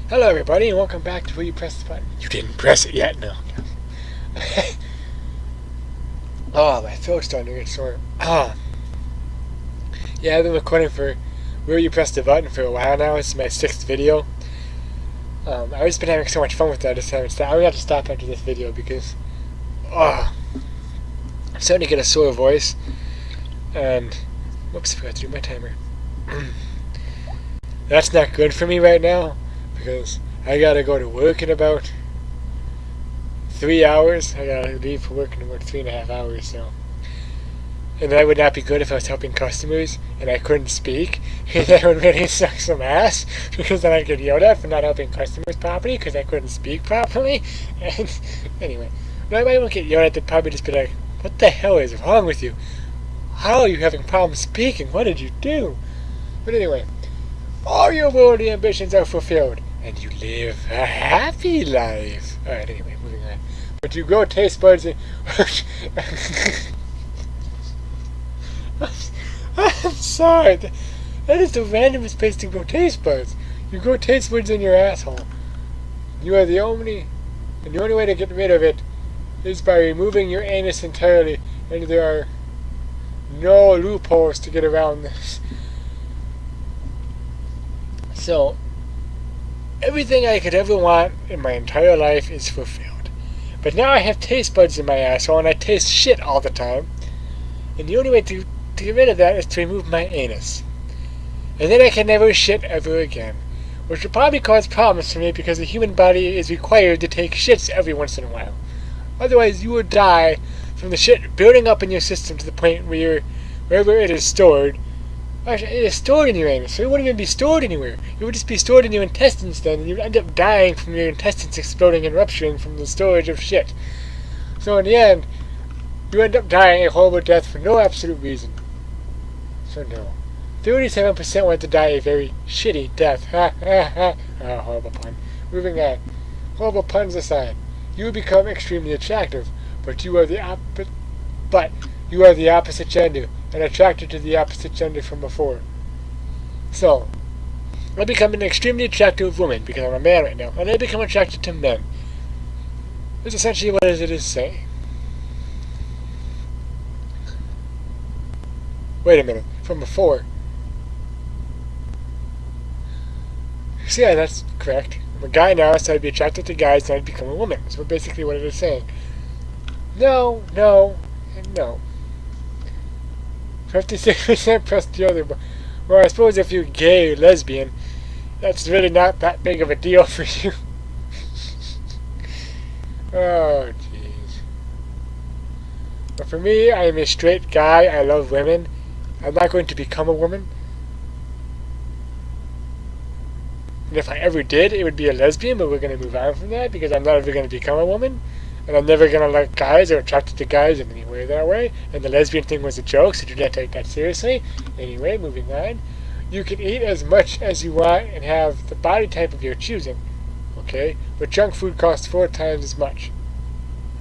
Hello everybody and welcome back to Where You Press the Button. You didn't press it yet? No. Oh, my throat's starting to get sore. Yeah, I've been recording for Where You Press the Button for a while now. This is my 6th video. I've just been having so much fun with that this time. I'm going to have to stop after this video because I'm starting to get a sore voice. And, whoops, I forgot to do my timer. That's not good for me right now because I gotta go to work in about 3 hours. I gotta leave for work in about 3.5 hours, so. And that would not be good if I was helping customers and I couldn't speak. And that would really suck some ass because then I'd get yelled at for not helping customers properly because I couldn't speak properly. And anyway, nobody won't get yelled at. They'd probably just be like, "What the hell is wrong with you? How are you having problems speaking? What did you do?" But anyway, all your worldly ambitions are fulfilled, and you live a happy life. Alright, anyway, moving on. But you grow taste buds and... I'm sorry. That is the randomest place to grow taste buds. You grow taste buds in your asshole. You are the only... And the only way to get rid of it is by removing your anus entirely, and there are no loopholes to get around this. So, everything I could ever want in my entire life is fulfilled. But now I have taste buds in my asshole and I taste shit all the time. And the only way to get rid of that is to remove my anus. And then I can never shit ever again. Which will probably cause problems for me because the human body is required to take shits every once in a while. Otherwise you would die from the shit building up in your system to the point where wherever it is stored. Actually, it is stored in your anus, so it wouldn't even be stored anywhere. It would just be stored in your intestines then, and you'd end up dying from your intestines exploding and rupturing from the storage of shit. So in the end, you end up dying a horrible death for no absolute reason. So no. 37% want to die a very shitty death. Ha ha ha. Oh, horrible pun. Moving on. Horrible puns aside, you become extremely attractive, but you are the opposite gender, and attracted to the opposite gender from before. So, I become an extremely attractive woman because I'm a man right now, and I become attracted to men. That's essentially what it is saying. Wait a minute, from before. So yeah, that's correct. I'm a guy now, so I'd be attracted to guys, and I'd become a woman. That's basically what it is saying. No, no, and no. 56% pressed the other. Well, I suppose if you're gay or lesbian, that's really not that big of a deal for you. Oh, jeez. But for me, I am a straight guy. I love women. I'm not going to become a woman. And if I ever did, it would be a lesbian, but we're going to move on from that because I'm not ever going to become a woman. And I'm never going to like guys or attracted to guys in any way that way. And the lesbian thing was a joke, so do not take that seriously. Anyway, moving on. You can eat as much as you want and have the body type of your choosing. Okay? But junk food costs 4 times as much.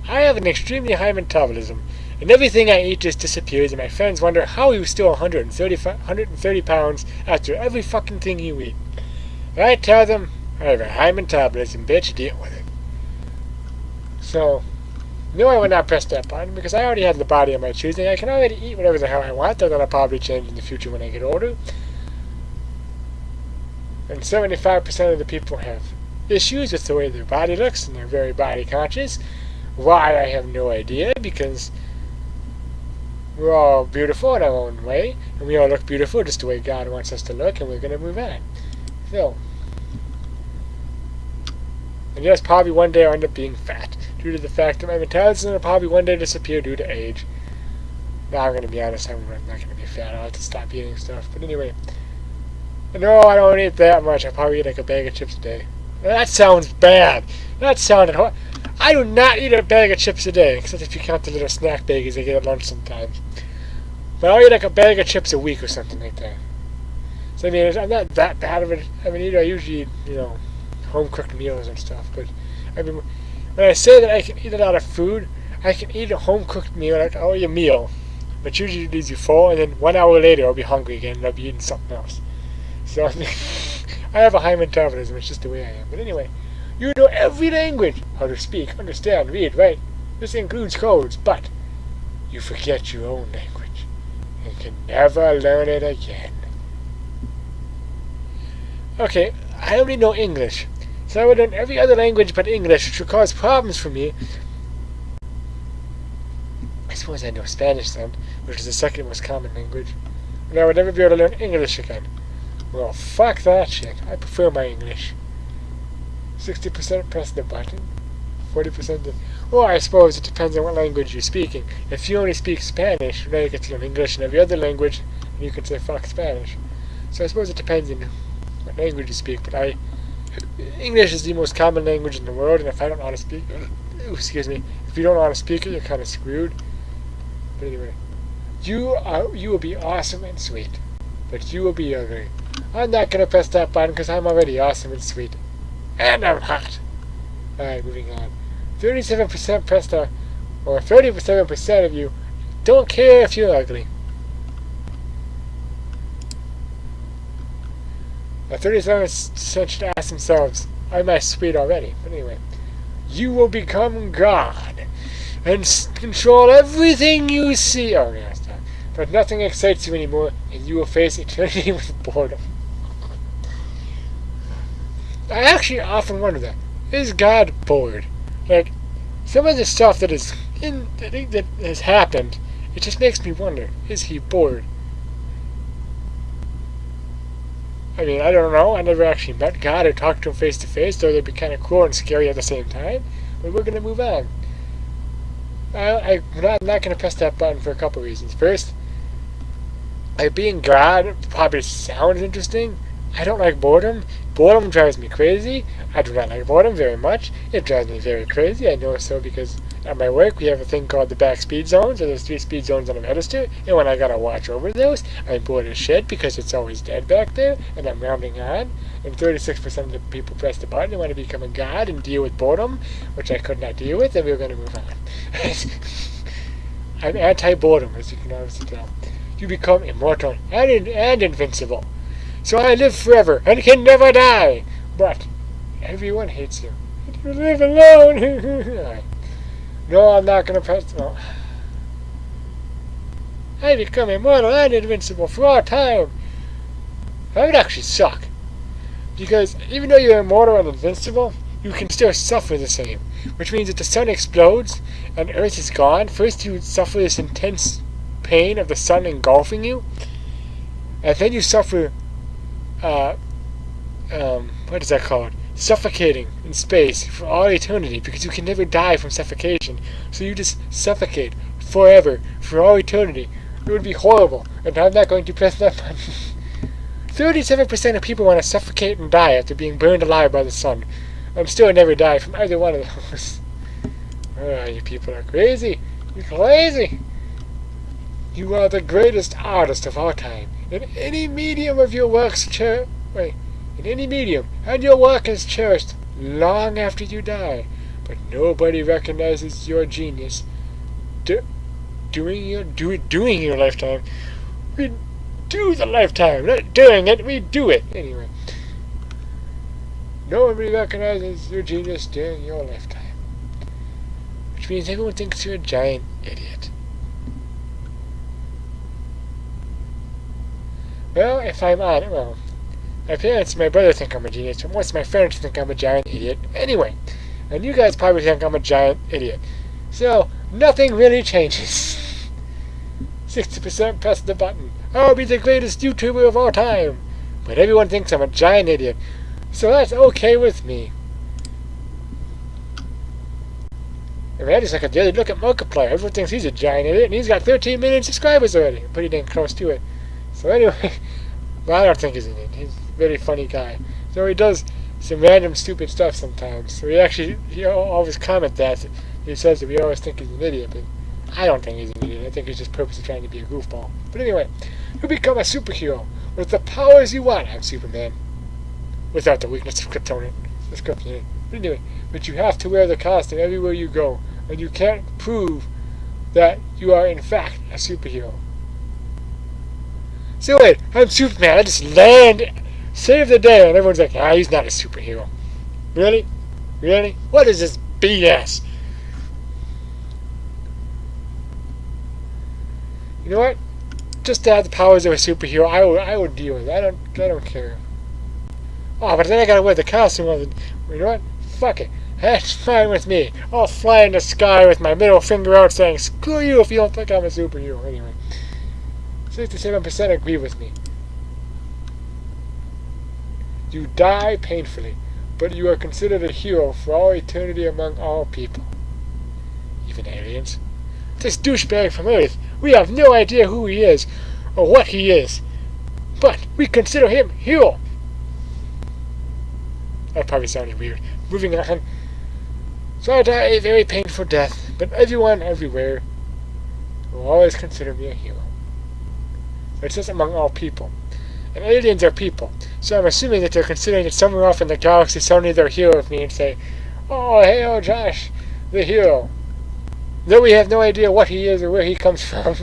I have an extremely high metabolism. And everything I eat just disappears, and my friends wonder how you still 130 pounds after every fucking thing you eat. And I tell them, I have a high metabolism, bitch, deal with it. So, no, I would not press that button because I already have the body of my choosing. I can already eat whatever the hell I want, though that'll probably change in the future when I get older. And 75% of the people have issues with the way their body looks, and they're very body conscious. Why, I have no idea, because we're all beautiful in our own way, and we all look beautiful just the way God wants us to look, and we're going to move on. So, and yes, probably one day I'll end up being fat, due to the fact that my metabolism will probably one day disappear due to age. Now I'm going to be honest, I'm not going to be fat, I'll have to stop eating stuff. But anyway, no, I don't eat that much, I probably eat like a bag of chips a day. That sounds bad. That sounded horrible. I do not eat a bag of chips a day, except if you count the little snack baggies I get at lunch sometimes. But I'll eat like a bag of chips a week or something like that. So I mean, I'm not that bad of it. I mean, I usually eat, home-cooked meals and stuff, but I mean, when I say that I can eat a lot of food, I can eat a home-cooked meal, like I'll eat a meal, but usually it leaves you full, and then 1 hour later I'll be hungry again, and I'll be eating something else. So I have a high metabolism. It's just the way I am. But anyway, you know every language. How to speak, understand, read, write. This includes codes, but you forget your own language and can never learn it again. Okay, I only know English. So I would learn every other language but English, which would cause problems for me. I suppose I know Spanish then, which is the second most common language. And I would never be able to learn English again. Well, fuck that shit. I prefer my English. 60% press the button. 40% well, I suppose it depends on what language you're speaking. If you only speak Spanish, now you get to learn English and every other language, and you can say fuck Spanish. So I suppose it depends on what language you speak, but English is the most common language in the world, and if I don't know how to speak if you don't know how to speak it, you're kind of screwed. But anyway, you will be awesome and sweet, but you will be ugly. I'm not gonna press that button because I'm already awesome and sweet, and I'm hot. Alright, moving on. 37% pressed or 37% of you don't care if you're ugly. 37% should ask themselves, am I sweet already? But anyway, you will become God and control everything you see. Oh, yeah, stop. But nothing excites you anymore, and you will face eternity with boredom. I actually often wonder that. Is God bored? Like, some of the stuff that has happened, it just makes me wonder, is he bored? I mean, I don't know. I never actually met God or talked to him face to face, though they'd be kind of cool and scary at the same time. But we're going to move on. I'm not going to press that button for a couple reasons. First, being God probably sounds interesting. I don't like boredom. Boredom drives me crazy. I do not like boredom very much. It drives me very crazy. I know so because at my work we have a thing called the back speed zones, or there's 3 speed zones on a register, and when I gotta watch over those, I'm bored as shit because it's always dead back there, and I'm rounding on, and 36% of the people press the button and want to become a god and deal with boredom, which I could not deal with, and we're gonna move on. I'm anti-boredom, as you can obviously tell. You become immortal and invincible. So I live forever and can never die. But everyone hates you. You live alone. No, I'm not going to press... No. I become immortal and invincible for all time. That would actually suck. Because even though you're immortal and invincible, you can still suffer the same. Which means if the sun explodes and Earth is gone, first you would suffer this intense pain of the sun engulfing you. And then you suffer... what is that called? Suffocating in space for all eternity, because you can never die from suffocation. So you just suffocate forever, for all eternity. It would be horrible, and I'm not going to press that button. 37% of people want to suffocate and die after being burned alive by the sun. I'm still never die from either one of those. Oh, you people are crazy. You're crazy. You are the greatest artist of all time. In any medium of your works, in any medium, and your work is cherished long after you die. But nobody recognizes your genius during your lifetime. We do the lifetime, not doing it, we do it. Anyway. Nobody recognizes your genius during your lifetime. Which means everyone thinks you're a giant idiot. Well, if I'm on it, well, my parents and my brother think I'm a genius, but most of my friends think I'm a giant idiot. Anyway, and you guys probably think I'm a giant idiot. So, nothing really changes. 60% press the button. I'll be the greatest YouTuber of all time. But everyone thinks I'm a giant idiot. So that's okay with me. And that is like a daily look at Markiplier. Everyone thinks he's a giant idiot, and he's got 13 million subscribers already. Pretty dang close to it. So anyway, well, I don't think he's an idiot. He's a very funny guy. So he does some random stupid stuff sometimes. So he always comment that. He says that we always think he's an idiot, but I don't think he's an idiot. I think he's just purposely trying to be a goofball. But anyway, you become a superhero with the powers you want. I'm Superman. Without the weakness of Kryptonian. But anyway, but you have to wear the costume everywhere you go, and you can't prove that you are in fact a superhero. So wait, I'm Superman. I just land save the day, and everyone's like, he's not a superhero. Really? Really? What is this BS? You know what? Just to have the powers of a superhero, I would deal with it. I don't care. Oh, but then I gotta wear the costume of it. You know what? Fuck it. That's fine with me. I'll fly in the sky with my middle finger out saying, screw you if you don't think I'm a superhero. Anyway. 67% agree with me. You die painfully, but you are considered a hero for all eternity among all people. Even aliens. This douchebag from Earth, we have no idea who he is, or what he is. But we consider him hero. That probably sounded weird. Moving on. So I die a very painful death, but everyone everywhere will always consider me a hero. It's just among all people. And aliens are people, so I'm assuming that they're considering that somewhere off in the galaxy suddenly they're hero of me and say, oh, hey, oh, Josh, the hero. Though we have no idea what he is or where he comes from.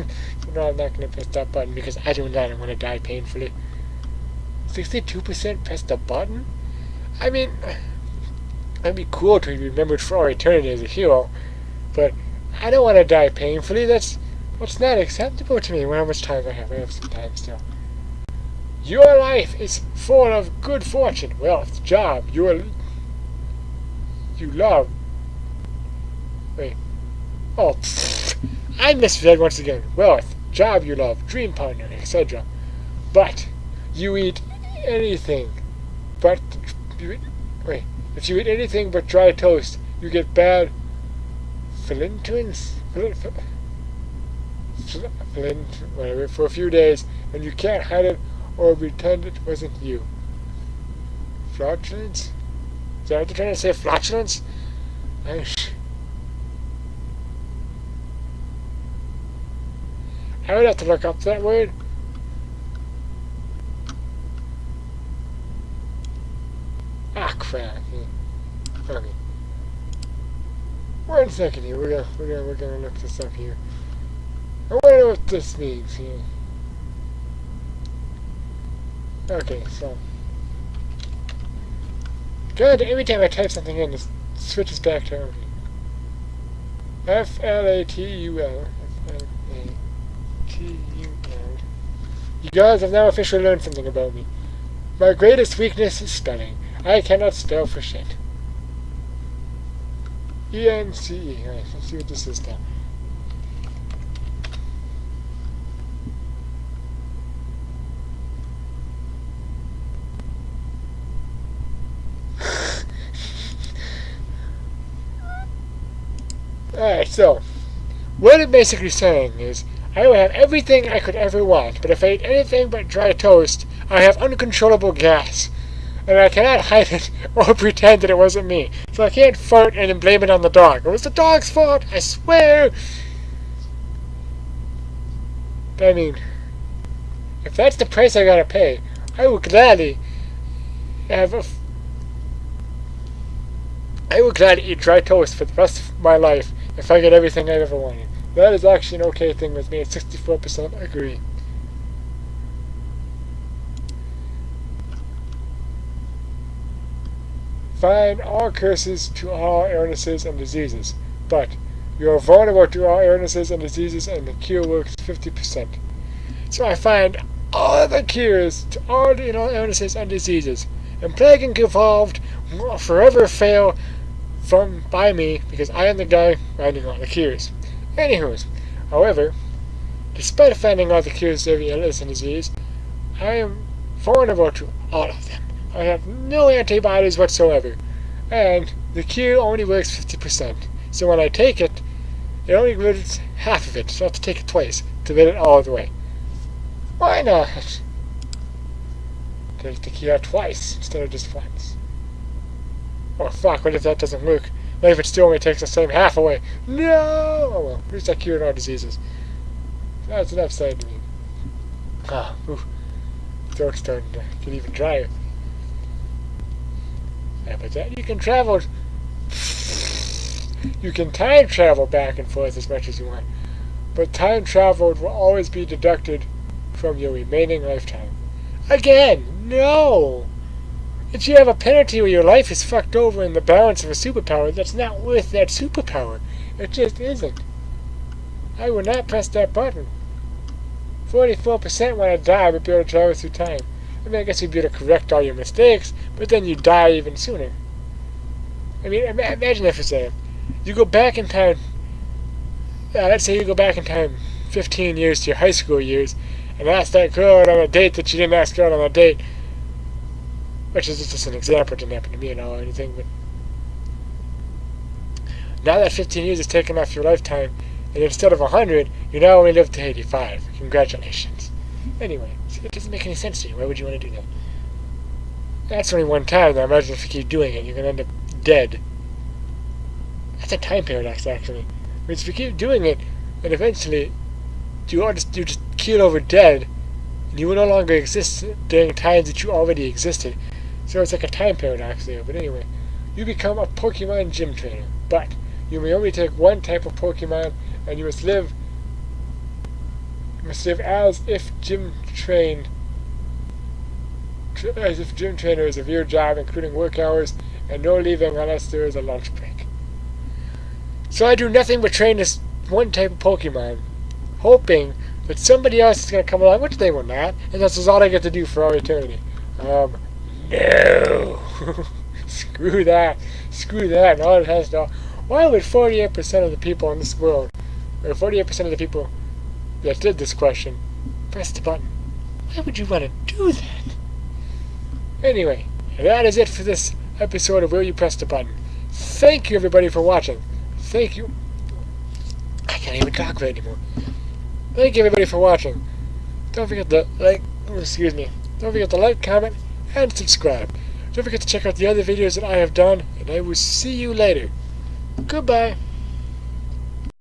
No, I'm not going to press that button because I do not want to die painfully. 62% press the button? I mean, it'd be cool to be remembered for all eternity as a hero, but I don't want to die painfully. That's not acceptable to me. Well, how much time do I have? I have some time still. Your life is full of good fortune, wealth, job, you love. Wait. Oh, I misread once again. Wealth, job you love, dream partner, etc. But you eat anything but... If you eat anything but dry toast, you get bad flintwins? Whatever, for a few days, and you can't hide it or pretend it wasn't you. Flatulence? Is that what they're trying to say? Flatulence? I would have to look up that word. Ah, crap. Okay. 1 second here. We're gonna look this up here. I want to know what this means here. Okay, so. Good. Every time I type something in, it switches back to okay. F-L-A-T-U-L. F-L-A-T-U-L. You guys have now officially learned something about me. My greatest weakness is spelling. I cannot spell for shit. E-N-C-E. Alright, let's see what this is now. Alright, so, what it's basically saying is, I will have everything I could ever want, but if I eat anything but dry toast, I have uncontrollable gas. And I cannot hide it or pretend that it wasn't me. So I can't fart and then blame it on the dog. It was the dog's fault, I swear! I mean, if that's the price I gotta pay, I would gladly eat dry toast for the rest of my life if I get everything I've ever wanted. That is actually an okay thing with me, at 64% agree. Find all curses to all illnesses and diseases, but you are vulnerable to all illnesses and diseases and the cure works 50%. So I find all the cures to all the illnesses and diseases, and plague and evolved will forever fail by me because I am the guy finding all the cures. Anywho, however, despite finding all the cures to every illness and disease, I am vulnerable to all of them. I have no antibodies whatsoever, and the cure only works 50%. So when I take it, it only works half of it, so I have to take it twice to get it all the way. Why not? Take the cure twice instead of just once. Oh fuck, what if that doesn't work? What if it still only takes the same half away? No! Oh well, at least I cured all diseases. That's enough said to me. Ah, oof. Throat's starting to get even drier. Yeah, but that you can travel. You can time travel back and forth as much as you want. But time traveled will always be deducted from your remaining lifetime. Again! No! If you have a penalty where your life is fucked over in the balance of a superpower, that's not worth that superpower. It just isn't. I will not press that button. 44% when I die would be able to travel through time. I mean, I guess you'd be able to correct all your mistakes, but then you die even sooner. I mean, imagine if it's you go back in time. Let's say you go back in time 15 years to your high school years, and ask that girl out on a date that you didn't ask her out on a date. Which is just an example. It didn't happen to me at all or anything, but now that 15 years is taken off your lifetime, and instead of 100, you now only live to 85. Congratulations. Anyway, see, it doesn't make any sense to you. Why would you want to do that? That's only one time. Now imagine if you keep doing it, you're going to end up dead. That's a time paradox, actually. Because if you keep doing it, then eventually you just keel over dead, and you will no longer exist during times that you already existed. So it's like a time paradox there. But anyway, you become a Pokemon gym trainer, but you may only take one type of Pokemon, and you must live as if gym trainer is a real job, including work hours and no leaving unless there is a lunch break. So I do nothing but train this one type of Pokemon, hoping that somebody else is going to come along, which they will not, and this is all I get to do for all eternity. No. Screw that. And all it has to. Why would 48% of the people in this world, or 48% of the people that did this question, press the button? Why would you want to do that? Anyway, that is it for this episode of Will You Press the Button. Thank you, everybody, for watching. Thank you. I can't even talk right anymore. Thank you, everybody, for watching. Don't forget to Don't forget to like, comment, and subscribe. Don't forget to check out the other videos that I have done, and I will see you later. Goodbye.